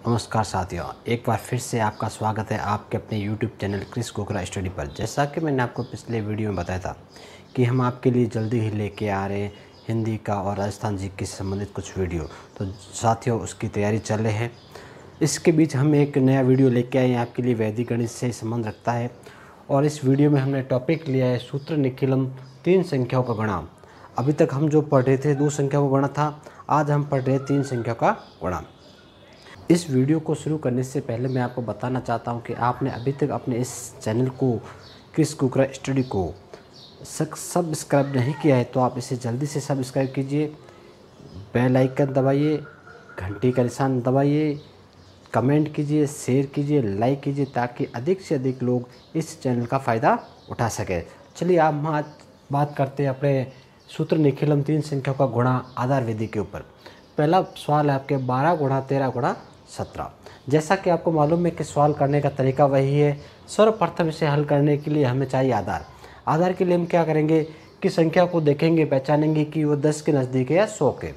नमस्कार साथियों, एक बार फिर से आपका स्वागत है आपके अपने YouTube चैनल क्रिस कोकरा स्टडी पर। जैसा कि मैंने आपको पिछले वीडियो में बताया था कि हम आपके लिए जल्दी ही लेके आ रहे हैं हिंदी का और राजस्थान जीके से संबंधित कुछ वीडियो। तो साथियों, उसकी तैयारी चल रही है। इसके बीच हम एक नया वीडियो लेके आए हैं आपके लिए, वैदिक गणित से संबंध रखता है। और इस वीडियो में हमने टॉपिक लिया है सूत्र निखिलम 3 संख्याओं का गुणा। अभी तक हम जो पढ़ रहे थे 2 संख्याओं का गुणा था, आज हम पढ़ रहे हैं 3 संख्याओं का गुणा। इस वीडियो को शुरू करने से पहले मैं आपको बताना चाहता हूं कि आपने अभी तक अपने इस चैनल को क्रिस कोकरा स्टडी को सब्सक्राइब नहीं किया है तो आप इसे जल्दी से सब्सक्राइब कीजिए, बेल आइकन दबाइए, घंटी का निशान दबाइए, कमेंट कीजिए, शेयर कीजिए, लाइक कीजिए ताकि अधिक से अधिक लोग इस चैनल का फ़ायदा उठा सकें। चलिए आप आज बात करते हैं अपने सूत्र निखिलम 3 संख्याओं का गुणा आधार विधि के ऊपर। पहला सवाल है आपके 12 गुणा 13 गुणा 17। जैसा कि आपको मालूम है कि सवाल करने का तरीका वही है। सर्वप्रथम इसे हल करने के लिए हमें चाहिए आधार। आधार के लिए हम क्या करेंगे कि संख्या को देखेंगे, पहचानेंगे कि वो 10 के नज़दीक है या 100 के।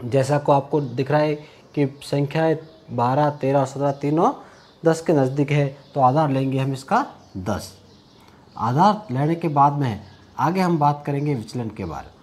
जैसा को आपको दिख रहा है कि संख्या 12, 13 और 17 तीनों 10 के नज़दीक है, तो आधार लेंगे हम इसका 10। आधार लेने के बाद में आगे हम बात करेंगे विचलन के बारे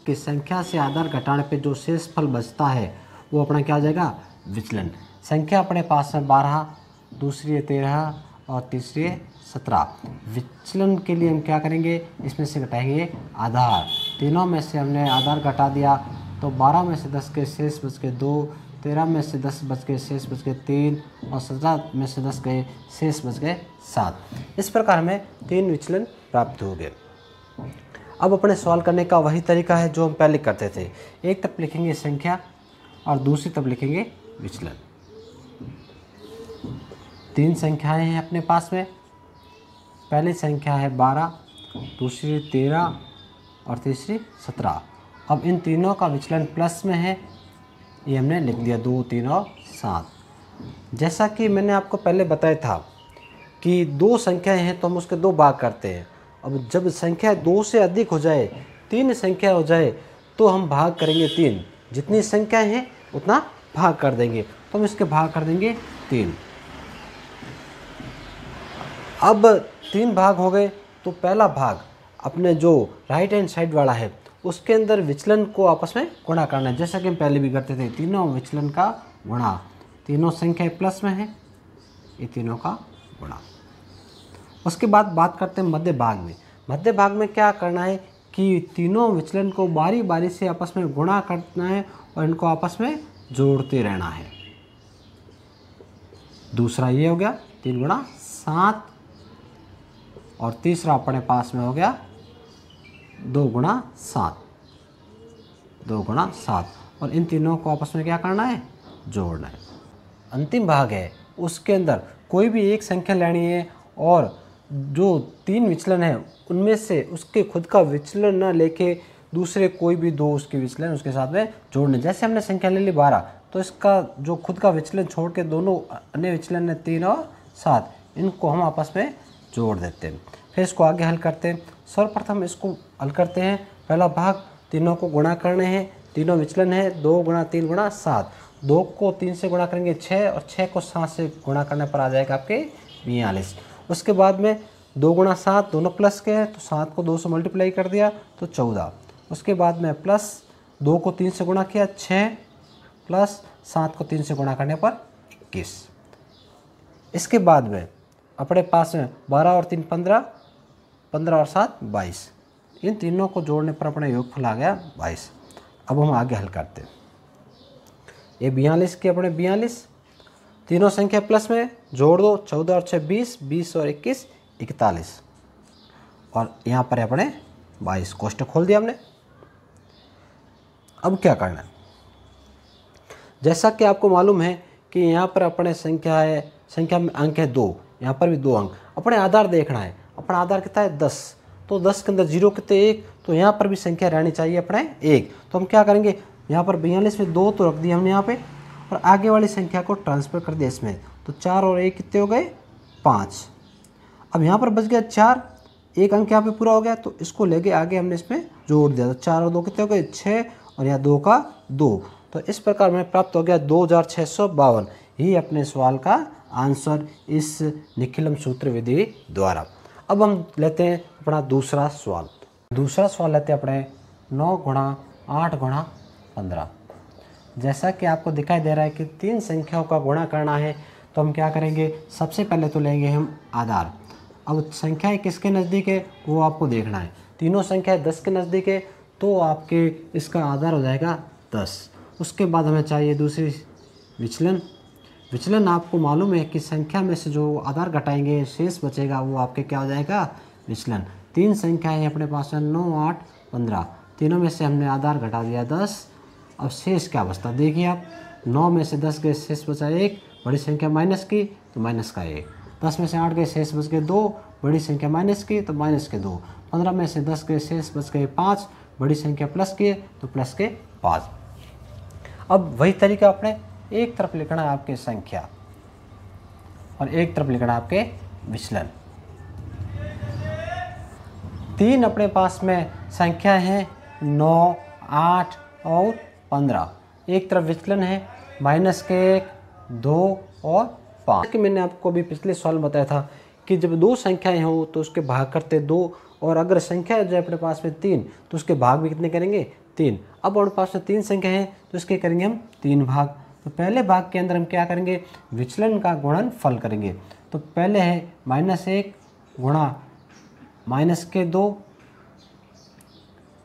कि संख्या से आधार घटाने पे जो शेषफल बचता है वो अपना क्या आ जाएगा, विचलन। संख्या अपने पास में 12, दूसरी है 13 और तीसरी है 17। विचलन के लिए हम क्या करेंगे, इसमें से घटाएंगे आधार। तीनों में से हमने आधार घटा दिया तो 12 में से 10 के शेष बच गए 2, 13 में से 10 बच गए शेष बच गए 3 और 17 में से 10 गए शेष बच गए 7। इस प्रकार हमें 3 विचलन प्राप्त हो गए। अब अपने सवाल करने का वही तरीका है जो हम पहले करते थे। एक तरफ लिखेंगे संख्या और दूसरी तरफ लिखेंगे विचलन। 3 संख्याएं हैं अपने पास में। पहली संख्या है 12, दूसरी 13 और तीसरी 17। अब इन तीनों का विचलन प्लस में है, ये हमने लिख दिया 2, 3 और 7। जैसा कि मैंने आपको पहले बताया था कि 2 संख्याएं हैं तो हम उसके 2 भाग करते हैं। अब जब संख्या 2 से अधिक हो जाए, 3 संख्या हो जाए, तो हम भाग करेंगे 3। जितनी संख्याएं हैं उतना भाग कर देंगे, तो हम इसके भाग कर देंगे 3। अब 3 भाग हो गए तो पहला भाग अपने जो राइट हैंड साइड वाला है उसके अंदर विचलन को आपस में गुणा करना है, जैसा कि हम पहले भी करते थे। तीनों विचलन का गुणा, तीनों संख्याएं प्लस में है, ये तीनों का गुणा। उसके बाद बात करते हैं मध्य भाग में। मध्य भाग में क्या करना है कि तीनों विचलन को बारी बारी से आपस में गुणा करना है और इनको आपस में जोड़ते रहना है। दूसरा ये हो गया 3 गुणा 7 और तीसरा अपने पास में हो गया 2 गुणा 7, 2 गुणा 7। और इन तीनों को आपस में क्या करना है, जोड़ना है। अंतिम भाग है, उसके अंदर कोई भी एक संख्या लेनी है और जो 3 विचलन है उनमें से उसके खुद का विचलन ना लेके दूसरे कोई भी 2 उसके विचलन उसके साथ में जोड़ने। जैसे हमने संख्या ले ली 12, तो इसका जो खुद का विचलन छोड़ के दोनों अन्य विचलन है 3 और 7, इनको हम आपस में जोड़ देते हैं। फिर इसको आगे हल करते हैं। सर्वप्रथम इसको हल करते हैं। पहला भाग, तीनों को गुणा करने हैं, तीनों विचलन है 2 गुणा 3 गुणा 7। 2 को 3 से गुणा करेंगे 6 और 6 को 7 से गुणा करने पर आ जाएगा आपके 42। उसके बाद में 2 गुणा 7 दोनों प्लस के हैं तो 7 को 2 से मल्टीप्लाई कर दिया तो 14। उसके बाद में प्लस 2 को 3 से गुणा किया 6 प्लस 7 को 3 से गुणा करने पर 21। इसके बाद में अपने पास में 12 और 3 15, 15 और 7 22। इन तीनों को जोड़ने पर अपना योगफल आ गया 22। अब हम आगे हल करते हैं। ये 42 के अपने 42, तीनों संख्या प्लस में जोड़ दो, 14 और 6 20, 20 और 21 41। और यहाँ पर अपने 22 कोष्ठक खोल दिया हमने। अब क्या करना है, जैसा कि आपको मालूम है कि यहाँ पर अपने संख्या है, संख्या में अंक है 2, यहाँ पर भी 2 अंक। अपने आधार देखना है, अपना आधार कितना है 10, तो 10 के अंदर 0 कितने 1, तो यहाँ पर भी संख्या रहनी चाहिए अपने 1। तो हम क्या करेंगे, यहाँ पर 42 में 2 तो रख दिया हमने यहाँ पे और आगे वाली संख्या को ट्रांसफ़र कर दिया इसमें, तो 4 और 1 कितने हो गए 5। अब यहाँ पर बच गया 4, एक अंक यहाँ पे पूरा हो गया तो इसको लेके आगे हमने इसमें जोड़ दिया, तो 4 और 2 कितने हो गए 6 और यहाँ 2 का 2। तो इस प्रकार हमें प्राप्त हो गया 2652। ही अपने सवाल का आंसर इस निखिलम सूत्र विधि द्वारा। अब हम लेते हैं अपना दूसरा सवाल। दूसरा सवाल लेते हैं अपने 9 गुणा 8 गुणा 15। जैसा कि आपको दिखाई दे रहा है कि 3 संख्याओं का गुणा करना है, तो हम क्या करेंगे, सबसे पहले तो लेंगे हम आधार। अब संख्याएं किसके नज़दीक है वो आपको देखना है। तीनों संख्याएं 10 के नज़दीक है तो आपके इसका आधार हो जाएगा 10। उसके बाद हमें चाहिए दूसरी विचलन। विचलन आपको मालूम है कि संख्या में से जो आधार घटाएंगे शेष बचेगा वो आपके क्या हो जाएगा, विचलन। 3 संख्याएं अपने पास है 9, 8, 15। तीनों में से हमने आधार घटा दिया 10। अब शेष क्या बचता देखिए आप, 9 में से 10 गए शेष बचा 1, बड़ी संख्या माइनस की तो माइनस का 1। 10 में से 8 गए शेष बच गए 2, बड़ी संख्या माइनस की तो माइनस के 2। 15 में से 10 गए शेष बच गए 5, बड़ी संख्या प्लस की तो प्लस के 5। अब वही तरीका अपने एक तरफ लिखना है आपके संख्या और एक तरफ लिखना है आपके विचलन। 3 अपने पास में संख्या है 9, 8 और 15। एक तरफ विचलन है -1, 2 और 5। कि मैंने आपको अभी पिछले सवाल में बताया था कि जब 2 संख्याएं हो तो उसके भाग करते 2, और अगर संख्या जो है अपने पास में 3 तो उसके भाग भी कितने करेंगे, 3। अब अपने पास में 3 संख्या है तो इसके करेंगे हम 3 भाग। तो पहले भाग के अंदर हम क्या करेंगे, विचलन का गुणनफल करेंगे। तो पहले है -1 गुणा -2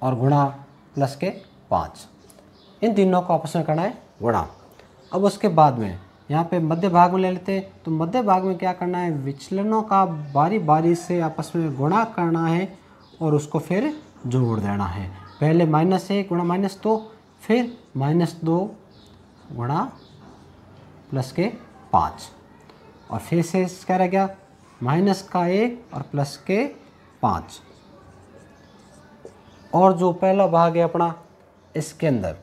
और गुणा +5। इन तीनों को आपस में करना है गुणा। अब उसके बाद में यहाँ पे मध्य भाग में ले लेते हैं। तो मध्य भाग में क्या करना है, विचलनों का बारी बारी से आपस में गुणा करना है और उसको फिर जोड़ देना है। पहले -1 गुणा -2, फिर -2 गुणा +5, और फिर से क्या रह गया, -1 और +5। और जो पहला भाग है अपना, इसके अंदर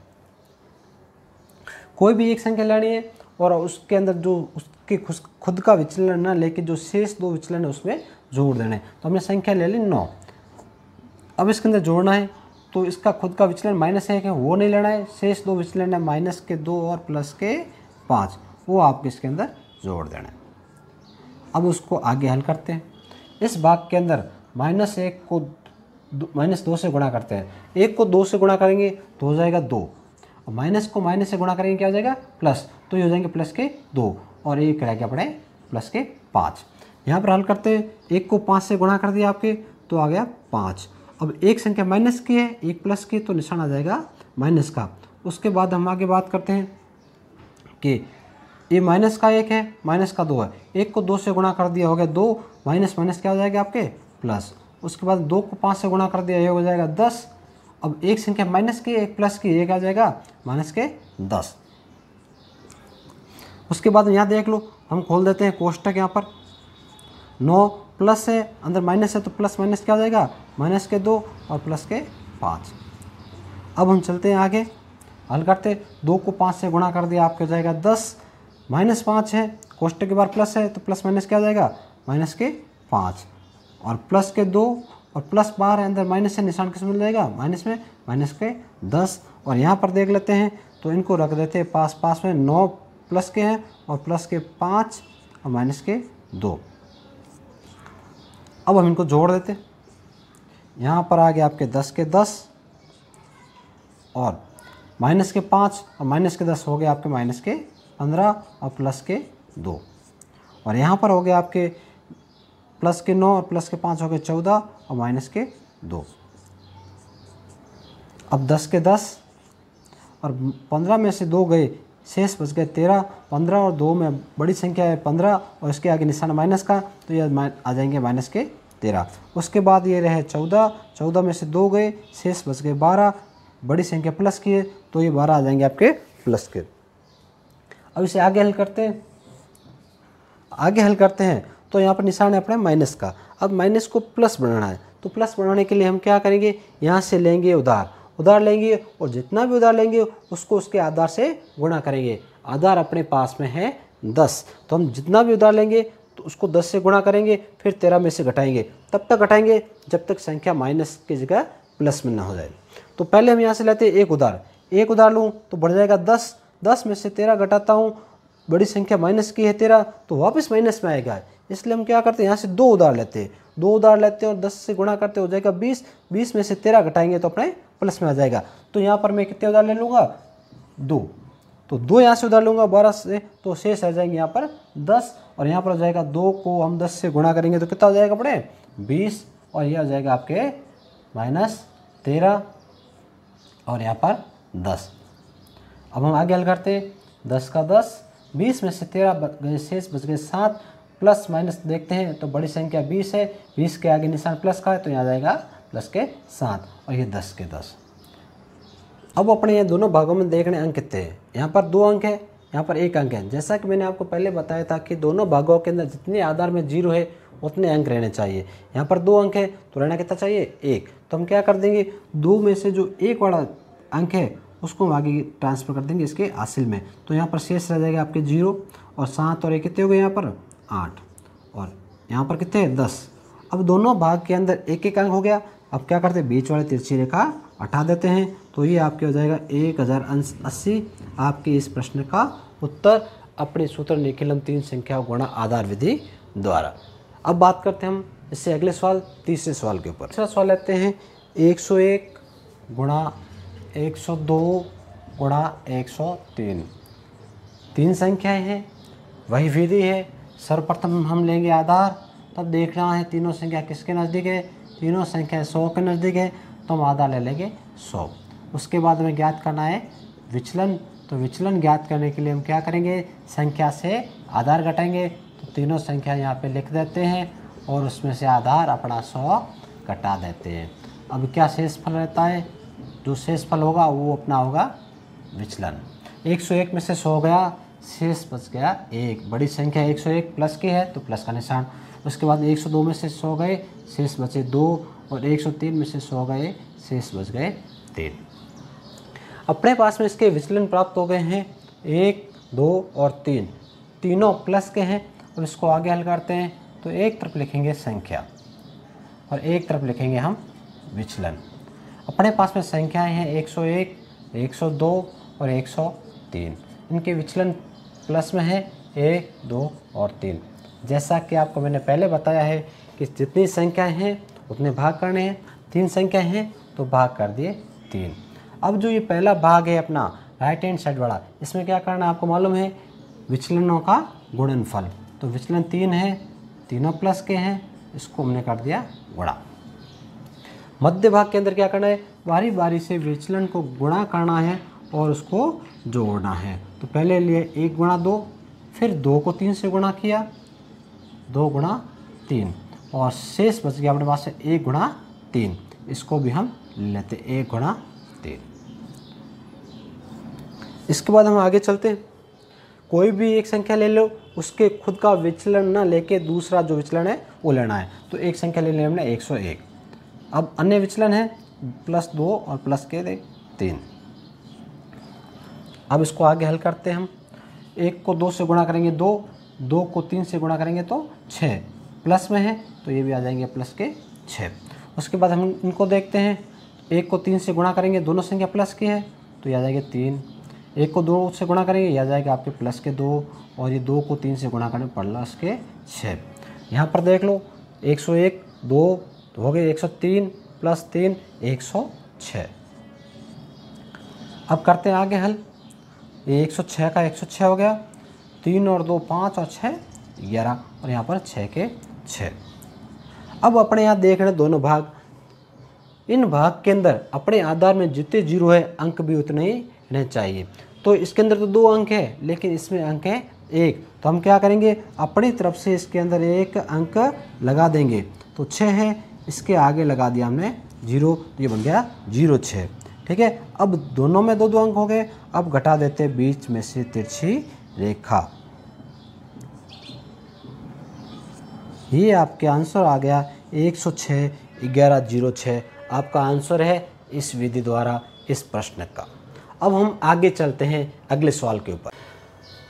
कोई भी एक संख्या लेनी है और उसके अंदर जो उसके खुद का विचलन ना लेके जो शेष 2 विचलन है उसमें जोड़ देना है। तो हमने संख्या ले ली 9। अब इसके अंदर जोड़ना है तो इसका खुद का विचलन -1 है वो नहीं लेना है, शेष 2 विचलन है -2 और +5, वो आपके इसके अंदर जोड़ देना है। अब उसको आगे हल करते हैं। इस भाग के अंदर -1 को -2 से गुणा करते हैं। 1 को 2 से गुणा करेंगे तो हो जाएगा 2, और माइनस को माइनस से गुणा करेंगे क्या हो जाएगा, प्लस, तो ये हो जाएंगे +2, और एक रह गया पड़े +5। यहाँ पर हल करते हैं। 1 को 5 से गुणा कर दिया आपके तो आ गया 5। अब एक संख्या माइनस की है, एक प्लस की, तो निशान आ जाएगा माइनस का। उसके बाद हम आगे बात करते हैं कि ये माइनस का 1 है, माइनस का 2 है। 1 को 2 से गुणा कर दिया हो गया 2, माइनस माइनस क्या हो जाएगा आपके प्लस। उसके बाद 2 को 5 से गुणा कर दिया ये हो जाएगा 10। अब एक संख्या माइनस की, एक प्लस की, ये क्या आ जाएगा -10। उसके बाद यहाँ देख लो, हम खोल देते हैं कोष्टक। यहाँ पर 9 प्लस है, अंदर माइनस है तो प्लस माइनस क्या हो जाएगा, -2 और +5। अब हम चलते हैं आगे, हल करते। 2 को 5 से गुणा कर दिया आपके हो जाएगा 10, -5 है, कोष्टक के बाद प्लस है तो प्लस माइनस क्या हो जाएगा -5, और +2 और +12 है, अंदर माइनस से निशान किस मिल जाएगा, माइनस में, -10। और यहाँ पर देख लेते हैं तो इनको रख देते हैं पास पास में। 9 प्लस के हैं और +5 और -2। अब हम इनको जोड़ देते हैं। यहाँ पर आ गया आपके 10 के 10 और -5 और -10 हो गया आपके -15 और +2। और यहाँ पर हो गया आपके +9 और +5 हो गए 14 और -2। अब 10 के 10 और 15 में से 2 गए, शेष बच गए 13। 15 और 2 में बड़ी संख्या है 15 और इसके आगे निशान माइनस का, तो ये आ जाएंगे -13। उसके बाद ये रहे 14, 14 में से 2 गए, शेष बच गए 12। बड़ी संख्या प्लस की है तो ये 12 आ जाएंगे आपके प्लस के। अब इसे आगे हल करते हैं। आगे हल करते हैं तो यहाँ पर निशान है अपने माइनस का। अब माइनस को प्लस बनाना है, तो प्लस बनाने के लिए हम क्या करेंगे, यहाँ से लेंगे उधार लेंगे, और जितना भी उधार लेंगे उसको उसके आधार से गुणा करेंगे। आधार अपने पास में है 10, तो हम जितना भी उधार लेंगे तो उसको 10 से गुणा करेंगे, फिर 13 में से घटाएंगे। तब तक घटाएंगे जब तक संख्या माइनस की जगह प्लस में ना हो जाए। तो पहले हम यहाँ से लेते हैं एक उधार लूँ तो बढ़ जाएगा 10। 10 में से 13 घटाता हूँ बड़ी संख्या माइनस की है 13 तो वापस माइनस में आएगा, इसलिए हम क्या करते हैं यहाँ से 2 उधार लेते हैं, 2 उधार लेते हैं और 10 से गुणा करते हो जाएगा 20, 20 में से 13 घटाएंगे तो अपने प्लस में आ जाएगा। तो यहाँ पर मैं कितने उधार ले लूँगा 2, तो 2 यहाँ से उधार लूँगा 12 से, तो शेष रह जाएंगे यहाँ पर 10 और यहाँ पर हो जाएगा 2 को हम 10 से गुणा करेंगे तो कितना हो जाएगा अपने 20 और यह हो जाएगा आपके -13 और यहाँ पर 10। अब हम आगे हल करते हैं, 10 का 10, 20 में से 13 गए, शेष बच गए 7, प्लस माइनस देखते हैं तो बड़ी संख्या 20 है, 20 के आगे निशान प्लस का है तो यहाँ आ जाएगा प्लस के 7 और ये 10 के 10। अब अपने ये दोनों भागों में देखने अंक कितने हैं, यहाँ पर 2 अंक है, यहाँ पर 1 अंक है। जैसा कि मैंने आपको पहले बताया था कि दोनों भागों के अंदर जितने आधार में 0 है उतने अंक रहने चाहिए। यहाँ पर 2 अंक है तो रहना कितना चाहिए 1, तो हम क्या कर देंगे 2 में से जो 1 वाला अंक है उसको हम आगे ट्रांसफ़र कर देंगे इसके हासिल में, तो यहाँ पर शेष रह जाएगा आपके 0 और 7 और 1 कितने हो गए यहाँ पर 8 और यहाँ पर कितने हैं 10। अब दोनों भाग के अंदर 1-1 अंक हो गया। अब क्या करते हैं बीच वाली तिरछी रेखा हटा देते हैं तो ये आपके हो जाएगा 1080। आपके इस प्रश्न का उत्तर अपने सूत्र निखिलम 3 संख्या गुणा आधार विधि द्वारा। अब बात करते हैं हम इससे अगले सवाल, तीसरे सवाल के ऊपर। तीसरा सवाल लेते हैं 101 गुणा 102 गुणा 103, 3 संख्याएं हैं, वही विधि है। सर्वप्रथम हम लेंगे आधार, तब देखना है तीनों संख्या किसके नज़दीक है, तीनों संख्या 100 के नज़दीक है तो हम आधार ले लेंगे 100। उसके बाद हमें ज्ञात करना है विचलन, तो विचलन ज्ञात करने के लिए हम क्या करेंगे संख्या से आधार घटाएंगे, तो तीनों संख्या यहाँ पे लिख देते हैं और उसमें से आधार अपना 100 घटा देते हैं। अब क्या शेष फल रहता है, जो शेष फल होगा वो अपना होगा विचलन। 101 में से 100 गया, शेष बच गया 1, बड़ी संख्या 101 प्लस की है तो प्लस का निशान। उसके बाद 102 में से 100 गए, शेष बचे 2 और 103 में से 100 गए, शेष बच गए 3। अपने पास में इसके विचलन प्राप्त हो गए हैं 1, 2 और 3, तीनों प्लस के हैं। और इसको आगे हल करते हैं तो एक तरफ लिखेंगे संख्या और एक तरफ लिखेंगे हम विचलन। अपने पास में संख्याएं हैं 101, 102 और 103, इनके विचलन प्लस में है 1, 2 और 3। जैसा कि आपको मैंने पहले बताया है कि जितनी संख्याएं हैं उतने भाग करने हैं, 3 संख्याएं हैं तो भाग कर दिए 3। अब जो ये पहला भाग है अपना राइट हैंड साइड वाला, इसमें क्या करना है आपको मालूम है विचलनों का गुणनफल, तो विचलन 3 है, तीनों प्लस के हैं, इसको हमने कर दिया गुणा। मध्य भाग के अंदर क्या करना है बारी बारी से विचलन को गुणा करना है और उसको जोड़ना है। तो पहले लिए 1 गुणा 2, फिर 2 को 3 से गुणा किया, 2 गुणा 3 और शेष बच गया अपने पास से 1 गुणा 3, इसको भी हम लेते 1 गुणा 3। इसके बाद हम आगे चलते हैं, कोई भी एक संख्या ले लो, उसके खुद का विचलन ना लेके दूसरा जो विचलन है वो लेना है। तो एक संख्या ले लिया हमने 101, अब अन्य विचलन है +2 और प्लस के 3। अब इसको आगे हल करते हैं हम, 1 को 2 से गुणा करेंगे 2, 2 को 3 से गुणा करेंगे तो 6, प्लस में है तो ये भी आ जाएंगे प्लस के 6। उसके बाद हम इनको देखते हैं, 1 को 3 से गुणा करेंगे, दोनों संख्या प्लस की है तो ये आ जाएगा 3, 1 को 2 से गुणा करेंगे ये आ जाएगा आपके प्लस के 2 और ये 2 को 3 से गुणा करें प्लस के 6। यहाँ पर देख लो 101 2 हो गए, 103 + 3 106। अब करते हैं आगे हल, ये 106 का 106 हो गया, 3 और 2 5 और 6 11 और यहाँ पर 6 के 6। अब अपने यहाँ देख रहे हैं दोनों भाग, इन भाग के अंदर अपने आधार में जितने 0 है अंक भी उतने ही रहने चाहिए। तो इसके अंदर तो 2 अंक है लेकिन इसमें अंक है 1, तो हम क्या करेंगे अपनी तरफ से इसके अंदर 1 अंक लगा देंगे, तो 6 है, इसके आगे लगा दिया हमने 0 तो ये बन गया 06। ठीक है, अब दोनों में 2-2 अंक हो गए। अब घटा देते बीच में से तिरछी रेखा, ये आपके आंसर आ गया 106 1106। आपका आंसर है इस विधि द्वारा इस प्रश्न का। अब हम आगे चलते हैं अगले सवाल के ऊपर।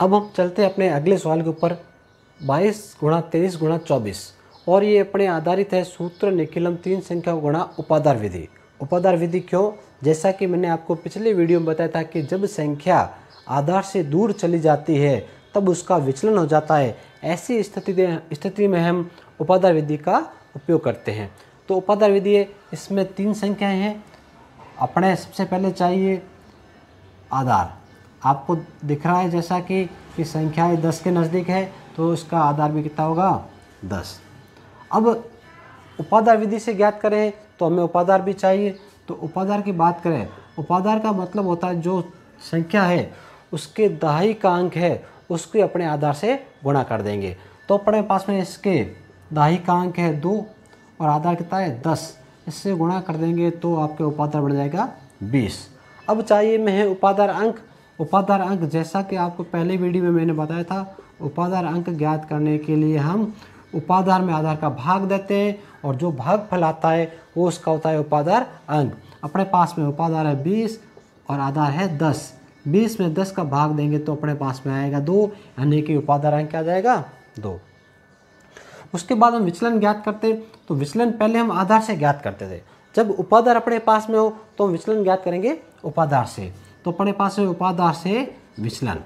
अब हम चलते हैं अपने अगले सवाल के ऊपर, 22 × 23 × 24, और ये अपने आधारित है सूत्र निखिलम 3 संख्या गुणा उपाधार विधि। उपाधार विधि क्यों, जैसा कि मैंने आपको पिछले वीडियो में बताया था कि जब संख्या आधार से दूर चली जाती है तब उसका विचलन हो जाता है। ऐसी स्थिति में हम उपाधार विधि का उपयोग करते हैं। तो उपाधार विधि है, इसमें 3 संख्याएं हैं। अपने सबसे पहले चाहिए आधार। आपको दिख रहा है जैसा कि संख्याएं 10 के नज़दीक है, तो उसका आधार भी कितना होगा 10। अब उपाधार विधि से ज्ञात करें तो हमें उपाधार भी चाहिए। तो उपाधार की बात करें, उपाधार का मतलब होता है जो संख्या है उसके दहाई का अंक है उसके अपने आधार से गुणा कर देंगे। तो अपने पास में इसके दहाई का अंक है 2 और आधार कितना है 10, इससे गुणा कर देंगे तो आपके उपाधार बढ़ जाएगा 20। अब चाहिए में है उपाधार अंक। उपाधार अंक जैसा कि आपको पहले वीडियो में मैंने बताया था, उपाधार अंक ज्ञात करने के लिए हम उपाधार में आधार का भाग देते हैं और जो भागफल आता है वो उसका होता है उपाधार अंक। अपने पास में उपाधार है 20 और आधार है 10। 20 में 10 का भाग देंगे तो अपने पास में आएगा 2, यानी कि उपाधार अंक क्या आ जाएगा 2। उसके बाद हम विचलन ज्ञात करते हैं। तो विचलन पहले हम आधार से ज्ञात करते थे। जब उपाधार अपने पास में हो तो हम विचलन ज्ञात करेंगे उपाधार से। तो अपने पास में उपाधार से विचलन,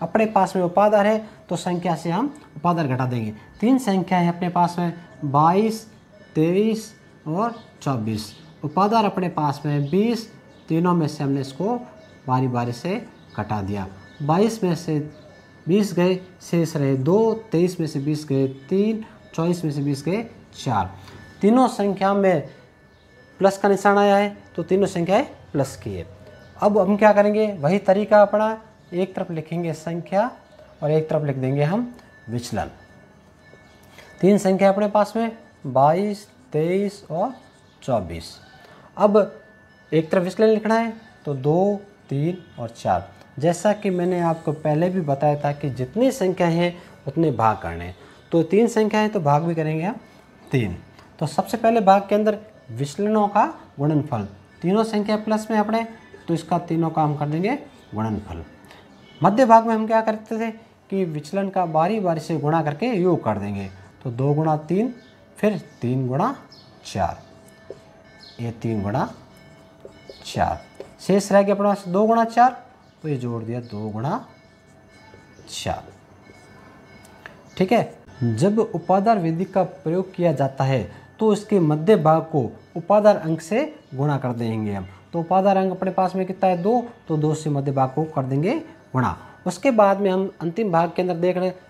अपने पास में उपाधार है तो संख्या से हम उपाधार घटा देंगे। 3 संख्या है अपने पास में 22, 23 और 24। उपाधार अपने पास में 20, तीनों में से हमने इसको बारी बारी से घटा दिया। 22 में से 20 गए, शेष रहे 2, 23 में से 20 गए 3, 24 में से 20 गए 4। तीनों संख्या में प्लस का निशान आया है तो तीनों संख्याएं प्लस की है। अब हम क्या करेंगे, वही तरीका अपना, एक तरफ लिखेंगे संख्या और एक तरफ लिख देंगे हम विचलन। 3 संख्या अपने पास में 22, 23 और 24। अब एक तरफ विचलन लिखना है तो 2, 3 और 4। जैसा कि मैंने आपको पहले भी बताया था कि जितनी संख्या है उतने भाग करने हैं। तो 3 संख्या है तो भाग भी करेंगे हम 3। तो सबसे पहले भाग के अंदर विचलनों का गुणनफल, तीनों संख्या प्लस में अपने, तो इसका तीनों का हम कर देंगे गुणनफल। मध्य भाग में हम क्या करते थे कि विचलन का बारी बारी से गुणा करके योग कर देंगे। तो 2 गुणा 3, फिर 3 गुणा 4, ये 3 गुणा 4। शेष रह गया अपने पास 2 गुणा 4, तो ये जोड़ दिया 2 गुणा 4। ठीक है। जब उपाधार विधि का प्रयोग किया जाता है तो इसके मध्य भाग को उपाधार अंक से गुणा कर देंगे हम। तो उपाधार अंक अपने पास में कितना है 2, तो 2 से मध्य भाग को कर देंगे गुणा। उसके बाद में हम अंतिम भाग के अंदर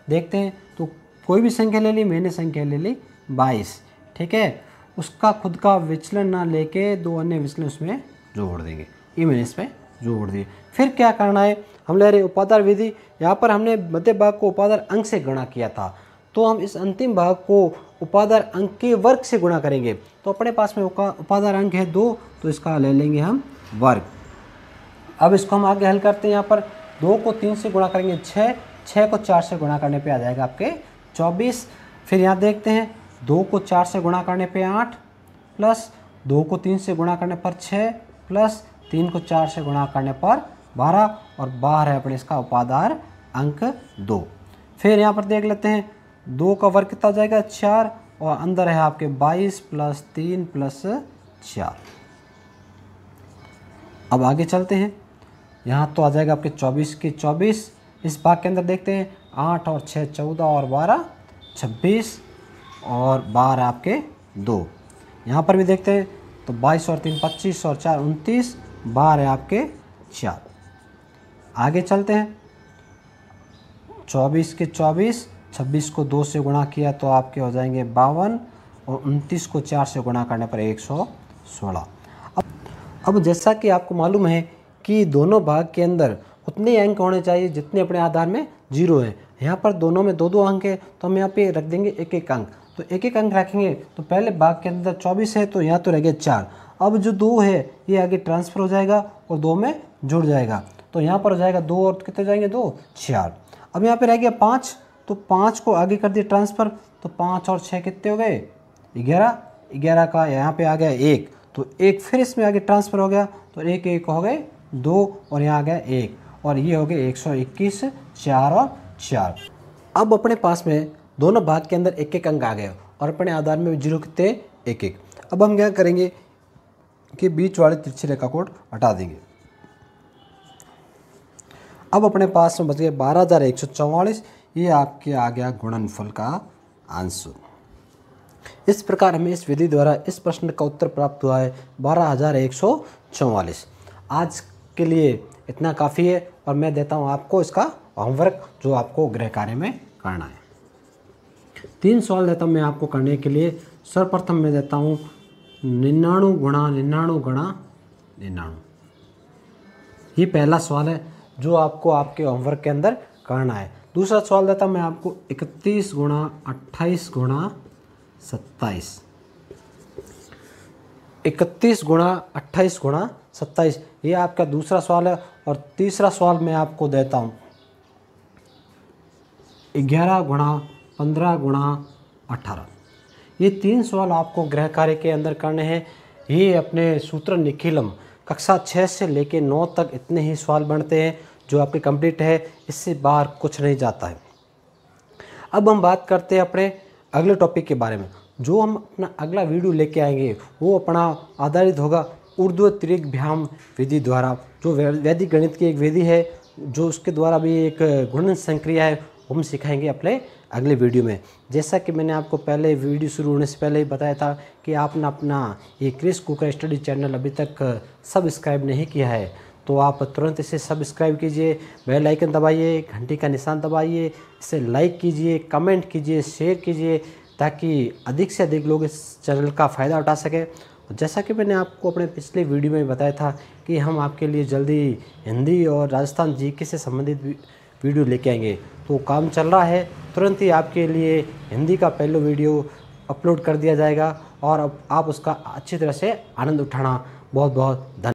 देखते हैं। तो कोई भी संख्या ले ली, मैंने संख्या ले ली 22। ठीक है। उसका खुद का विचलन ना लेके 2 अन्य विचलन उसमें जोड़ देंगे। ये मैंने इसमें जोड़ दिए। फिर क्या करना है, हम ले रहे उपाधार विधि। यहाँ पर हमने मध्य भाग को उपाधार अंक से गुणा किया था, तो हम इस अंतिम भाग को उपाधार अंक के वर्ग से गुणा करेंगे। तो अपने पास में उपाधार अंक है 2, तो इसका ले लेंगे हम वर्ग। अब इसको हम आगे हल करते हैं। यहाँ पर 2 को 3 से गुणा करेंगे 6, 6 को 4 से गुणा करने पे आ जाएगा आपके 24। फिर यहाँ देखते हैं 2 को 4 से गुणा करने पे 8, प्लस 2 को 3 से गुणा करने पर 6, प्लस 3 को 4 से गुणा करने पर 12, और बाहर है अपने इसका उपाधार अंक 2। फिर यहाँ पर देख लेते हैं 2 का वर्ग कितना हो जाएगा 4, और अंदर है आपके 22 प्लस 3 प्लस 4। अब आगे चलते हैं। यहाँ तो आ जाएगा आपके 24 के 24। इस भाग के अंदर देखते हैं 8 और 6 14 और 12 26, और 12 आपके 2। यहाँ पर भी देखते हैं तो 22 और 3 25 और 4 29, 12 है आपके 4। आगे चलते हैं 24 के 24, 26 को 2 से गुणा किया तो आपके हो जाएंगे 52, और 29 को 4 से गुणा करने पर 116। अब जैसा कि आपको मालूम है कि दोनों भाग के अंदर उतने अंक होने चाहिए जितने अपने आधार में 0 है। यहाँ पर दोनों में 2-2 अंक है, तो हम यहाँ पे रख देंगे 1-1 अंक। तो 1-1 अंक रखेंगे तो पहले भाग के अंदर 24 है, तो यहाँ तो रह गया 4। अब जो 2 है ये आगे ट्रांसफ़र हो जाएगा और 2 में जुड़ जाएगा। तो यहाँ पर हो जाएगा 2 और कितने जाएंगे 2 4। अब यहाँ पे रह गया 5, तो 5 को आगे कर दिया ट्रांसफ़र, तो 5 और 6 कितने हो गए 11। 11 का यहाँ पे आ गया 1, तो 1 फिर इसमें आगे ट्रांसफ़र हो गया, तो 1 1 हो गए 2, और यहाँ आ गया 1, और ये हो गए 121, 4 और 4। अब अपने पास में दोनों भाग के अंदर 1-1 अंक आ गए, और अपने आधार में 0 कितने 1-1। अब हम क्या करेंगे कि बीच वाले तिरछी रेखा को हटा देंगे। अब अपने पास में बच गए 12,144, ये आपके आ गया गुणनफल का आंसर। इस प्रकार हमें इस विधि द्वारा इस प्रश्न का उत्तर प्राप्त हुआ है 12,144। आज के लिए इतना काफ़ी है और मैं देता हूँ आपको इसका होमवर्क जो आपको गृह कार्य में करना है। 3 सवाल देता हूँ मैं आपको करने के लिए। सर्वप्रथम मैं देता हूँ 99 गुणा 99 गुणा 99। ये पहला सवाल है जो आपको आपके होमवर्क के अंदर करना है। दूसरा सवाल देता हूँ मैं आपको 31 गुणा 28 गुणा 27। 31 गुणा 28 गुणा 27 ये आपका दूसरा सवाल है। और तीसरा सवाल मैं आपको देता हूँ 11 गुणा 15 गुणा 18। ये 3 सवाल आपको गृह कार्य के अंदर करने हैं। ये अपने सूत्र निखिलम कक्षा 6 से लेके 9 तक इतने ही सवाल बनते हैं जो आपके कंप्लीट है, इससे बाहर कुछ नहीं जाता है। अब हम बात करते हैं अपने अगले टॉपिक के बारे में। जो हम अपना अगला वीडियो लेके आएंगे वो अपना आधारित होगा उर्ध्व त्रिज्यभ्याम विधि द्वारा, जो वैदिक गणित की एक विधि है, जो उसके द्वारा भी एक गुणन संक्रिया है, वो हम सिखाएंगे अपने अगले वीडियो में। जैसा कि मैंने आपको पहले वीडियो शुरू होने से पहले ही बताया था कि आपने अपना ये क्रिस कुकर स्टडी चैनल अभी तक सब्सक्राइब नहीं किया है तो आप तुरंत इसे सब्सक्राइब कीजिए, बेल आइकन दबाइए, घंटी का निशान दबाइए, इसे लाइक कीजिए, कमेंट कीजिए, शेयर कीजिए, ताकि अधिक से अधिक लोग इस चैनल का फ़ायदा उठा सकें। जैसा कि मैंने आपको अपने पिछले वीडियो में बताया था कि हम आपके लिए जल्दी हिंदी और राजस्थान जीके से संबंधित वीडियो लेके आएंगे, तो काम चल रहा है। तुरंत ही आपके लिए हिंदी का पहला वीडियो अपलोड कर दिया जाएगा और अब आप उसका अच्छी तरह से आनंद उठाना। बहुत बहुत धन्यवाद।